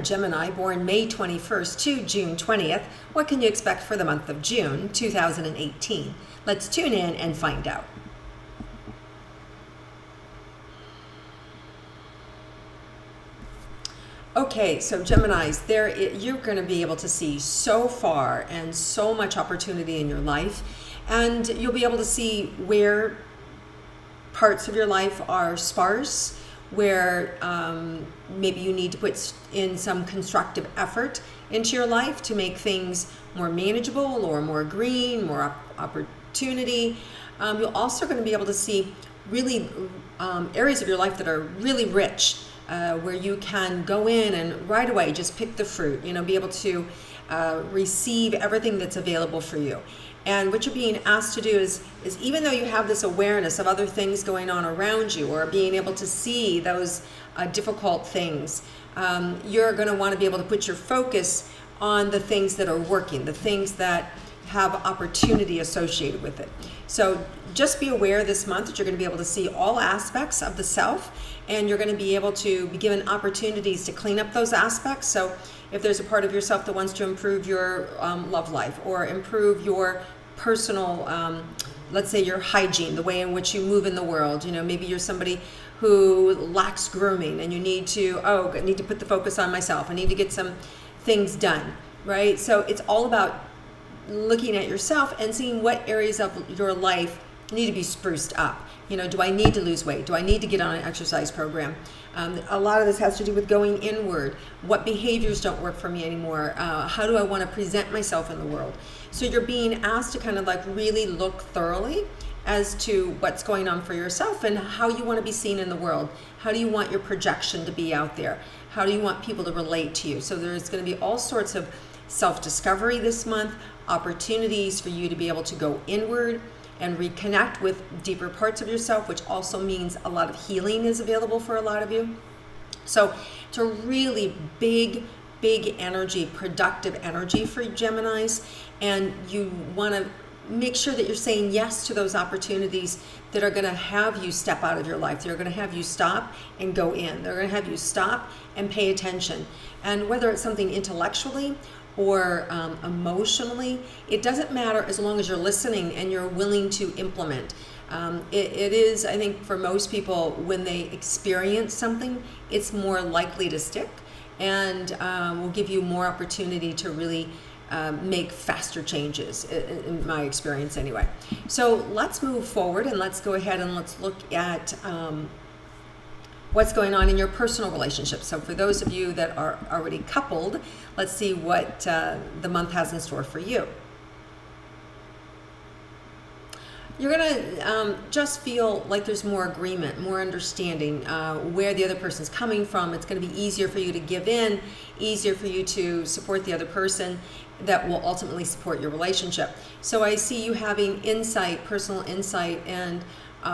Gemini, born May 21st to June 20th, what can you expect for the month of June 2018? Let's tune in and find out. Okay, so Geminis, you're going to be able to see so far and so much opportunity in your life, and you'll be able to see where parts of your life are sparse, where maybe you need to put in some constructive effort into your life to make things more manageable or more green, more opportunity. You're also going to be able to see really areas of your life that are really rich, where you can go in and right away just pick the fruit, be able to receive everything that's available for you. And what you're being asked to do is even though you have this awareness of other things going on around you, or being able to see those difficult things, you're going to want to be able to put your focus on the things that are working, the things that have opportunity associated with it. So just be aware this month that you're going to be able to see all aspects of the self, and you're going to be able to be given opportunities to clean up those aspects. So if there's a part of yourself that wants to improve your love life, or improve your personal, let's say your hygiene, the way in which you move in the world, maybe you're somebody who lacks grooming and you need to, I need to put the focus on myself. I need to get some things done, right? So it's all about looking at yourself and seeing what areas of your life need to be spruced up. Do I need to lose weight? Do I need to get on an exercise program? A lot of this has to do with going inward. What behaviors don't work for me anymore? How do I want to present myself in the world? So you're being asked to kind of like really look thoroughly as to what's going on for yourself and how you want to be seen in the world. How do you want your projection to be out there? How do you want people to relate to you? So there's going to be all sorts of self-discovery this month, opportunities for you to be able to go inward and reconnect with deeper parts of yourself, which also means a lot of healing is available for a lot of you. So it's a really big energy, productive energy for Geminis, and you want to make sure that you're saying yes to those opportunities that are going to have you step out of your life. They're going to have you stop and go in. They're going to have you stop and pay attention. And whether it's something intellectually or emotionally, it doesn't matter as long as you're listening and you're willing to implement. It is, I think, for most people, when they experience something, it's more likely to stick, and will give you more opportunity to really make faster changes, in my experience anyway. So let's move forward and let's go ahead and let's look at what's going on in your personal relationships. So for those of you that are already coupled, let's see what the month has in store for you. You're gonna just feel like there's more agreement, more understanding, where the other person's coming from. It's gonna be easier for you to give in, easier for you to support the other person, that will ultimately support your relationship. So I see you having insight, personal insight, and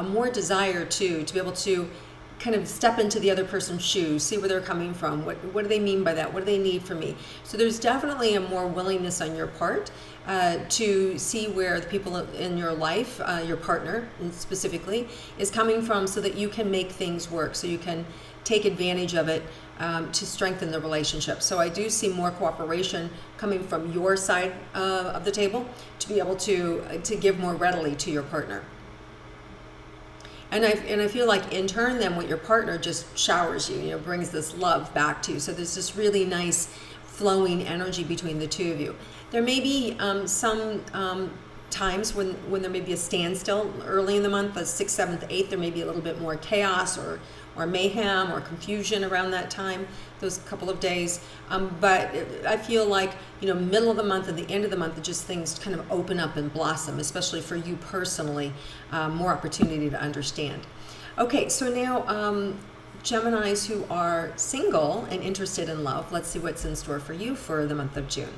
more desire to be able to kind of step into the other person's shoes, see where they're coming from. What do they mean by that? What do they need from me? So there's definitely a more willingness on your part to see where the people in your life, your partner specifically, is coming from, so that you can make things work, so you can take advantage of it to strengthen the relationship. So I do see more cooperation coming from your side of the table to be able to give more readily to your partner. And I feel like in turn then what your partner just showers you, brings this love back to you. So there's this really nice flowing energy between the two of you. There may be some times when there may be a standstill early in the month, the 6th, 7th, 8th, there may be a little bit more chaos or mayhem or confusion around that time, those couple of days. But I feel like, middle of the month and the end of the month, just things kind of open up and blossom, especially for you personally, more opportunity to understand. Okay, so now Geminis who are single and interested in love, let's see what's in store for you for the month of June.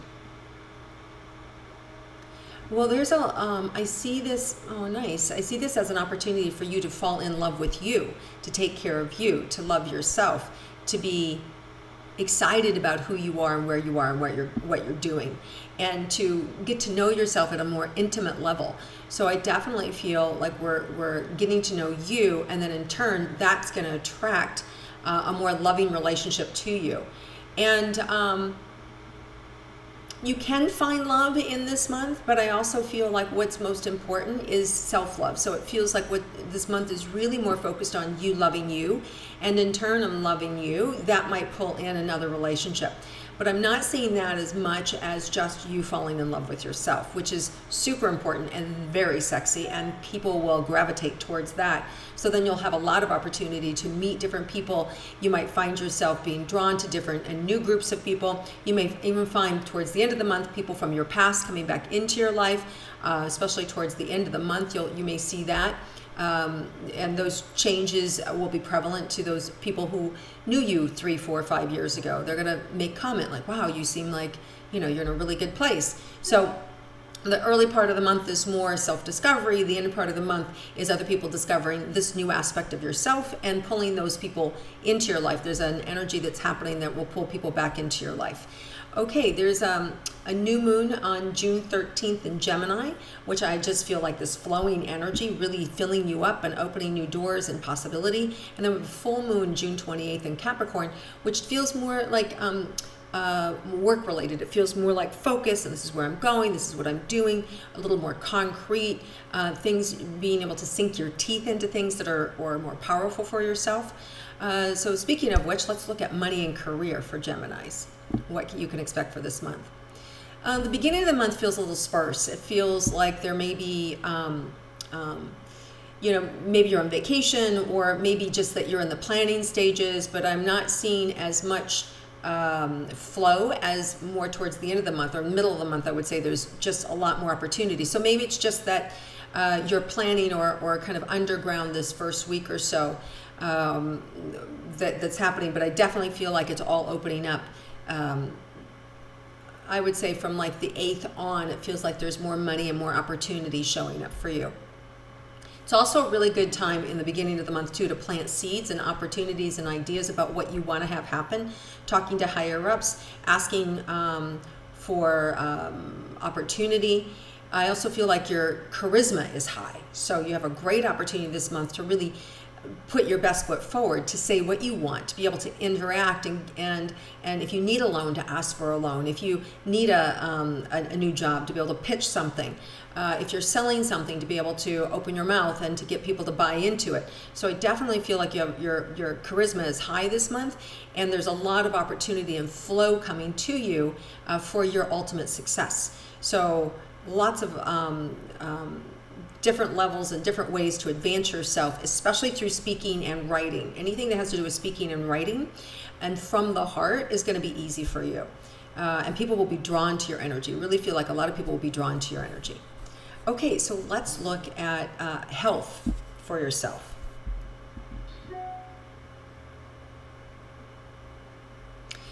Well, there's I see this, nice. I see this as an opportunity for you to fall in love with you, to take care of you, to love yourself, to be excited about who you are and where you are and what you're doing, and to get to know yourself at a more intimate level. So I definitely feel like we're getting to know you, and then in turn, that's going to attract a more loving relationship to you. And you can find love in this month, but I also feel like what's most important is self-love. So it feels like what this month is really more focused on you loving you, and in turn I'm loving you. That might pull in another relationship. But I'm not seeing that as much as just you falling in love with yourself, which is super important and very sexy, and people will gravitate towards that. So then you'll have a lot of opportunity to meet different people. You might find yourself being drawn to different and new groups of people. You may even find towards the end of the month people from your past coming back into your life, especially towards the end of the month. You may see that. And those changes will be prevalent to those people who knew you 3, 4, 5 years ago. They're going to make comment like, wow, you seem like, you're in a really good place. So the early part of the month is more self-discovery. The end part of the month is other people discovering this new aspect of yourself and pulling those people into your life. There's an energy that's happening that will pull people back into your life. Okay, there's a new moon on June 13th in Gemini, which I just feel like this flowing energy really filling you up and opening new doors and possibility. And then we have a full moon June 28th in Capricorn, which feels more like work related. It feels more like focus, and this is where I'm going, this is what I'm doing, a little more concrete, things, being able to sink your teeth into things that are more powerful for yourself. So speaking of which, let's look at money and career for Geminis, what you can expect for this month. The beginning of the month feels a little sparse. It feels like there may be, maybe you're on vacation, or maybe just that you're in the planning stages, but I'm not seeing as much flow as more towards the end of the month or middle of the month. I would say there's just a lot more opportunity. So maybe it's just that you're planning or kind of underground this first week or so that's happening, but I definitely feel like it's all opening up. I would say from like the 8th on, it feels like there's more money and more opportunity showing up for you. It's also a really good time in the beginning of the month too to plant seeds and opportunities and ideas about what you want to have happen, talking to higher ups, asking for opportunity. I also feel like your charisma is high, so you have a great opportunity this month to really put your best foot forward, to say what you want, to be able to interact, and if you need a loan, to ask for a loan. If you need a new job, to be able to pitch something. If you're selling something, to be able to open your mouth and to get people to buy into it. So I definitely feel like your charisma is high this month, and there's a lot of opportunity and flow coming to you for your ultimate success. So lots of different levels and different ways to advance yourself, especially through speaking and writing. Anything that has to do with speaking and writing and from the heart is going to be easy for you. And people will be drawn to your energy. Really feel like a lot of people will be drawn to your energy. Okay, so let's look at health for yourself.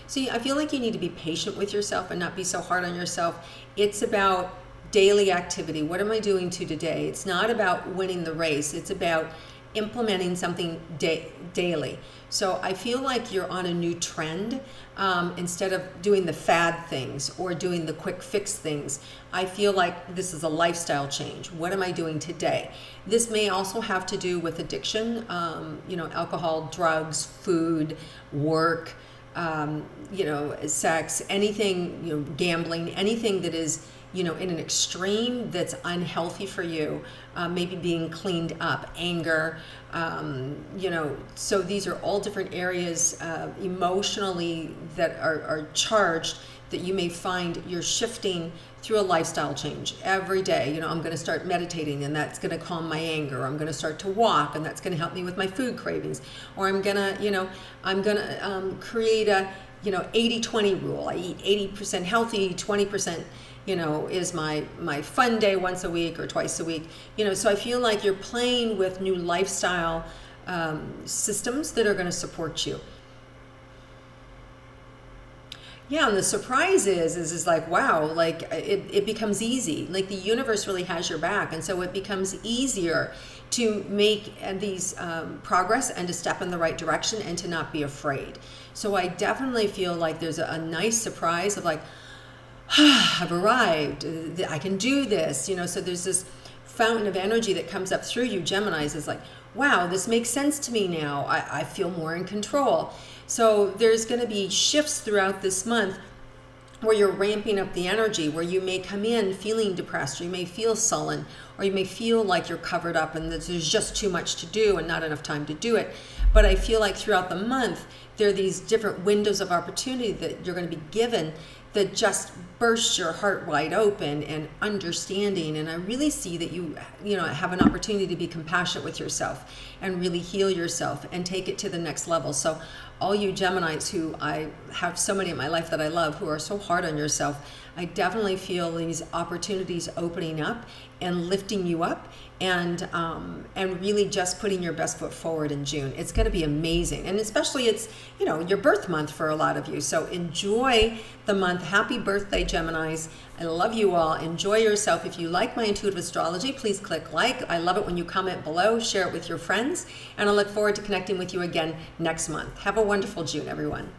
See, I feel like you need to be patient with yourself and not be so hard on yourself. It's about daily activity. What am I doing today? It's not about winning the race. It's about implementing something daily. So I feel like you're on a new trend. Instead of doing the fad things or doing the quick fix things, I feel like this is a lifestyle change. What am I doing today? This may also have to do with addiction, alcohol, drugs, food, work, sex, anything, gambling, anything that is in an extreme that's unhealthy for you, maybe being cleaned up, anger, so these are all different areas emotionally that are charged, that you may find you're shifting through a lifestyle change every day. I'm going to start meditating, and that's going to calm my anger. I'm going to start to walk, and that's going to help me with my food cravings. Or I'm going to, create a, 80-20 rule. I eat 80% healthy, 20%, is my fun day once a week or twice a week. So I feel like you're playing with new lifestyle systems that are going to support you. Yeah, and the surprise is like, wow, like it becomes easy. Like the universe really has your back, and so it becomes easier to make these progress and to step in the right direction and to not be afraid. So I definitely feel like there's a nice surprise of like, I've arrived, I can do this, so there's this fountain of energy that comes up through you, Geminis, is like, wow, this makes sense to me now. I feel more in control. So there's going to be shifts throughout this month where you're ramping up the energy, where you may come in feeling depressed, or you may feel sullen, or you may feel like you're covered up and that there's just too much to do and not enough time to do it. But I feel like throughout the month, there are these different windows of opportunity that you're going to be given that just burst your heart wide open and understanding. And I really see that you have an opportunity to be compassionate with yourself and really heal yourself and take it to the next level. So all you Geminis, who I have so many in my life that I love, who are so hard on yourself, I definitely feel these opportunities opening up and lifting you up, and really just putting your best foot forward in June. It's going to be amazing, and especially it's your birth month for a lot of you. So enjoy the month. Happy birthday, Geminis. I love you all. Enjoy yourself. If you like my intuitive astrology, please click like. I love it when you comment below, share it with your friends, and I look forward to connecting with you again next month. Have a wonderful June, everyone.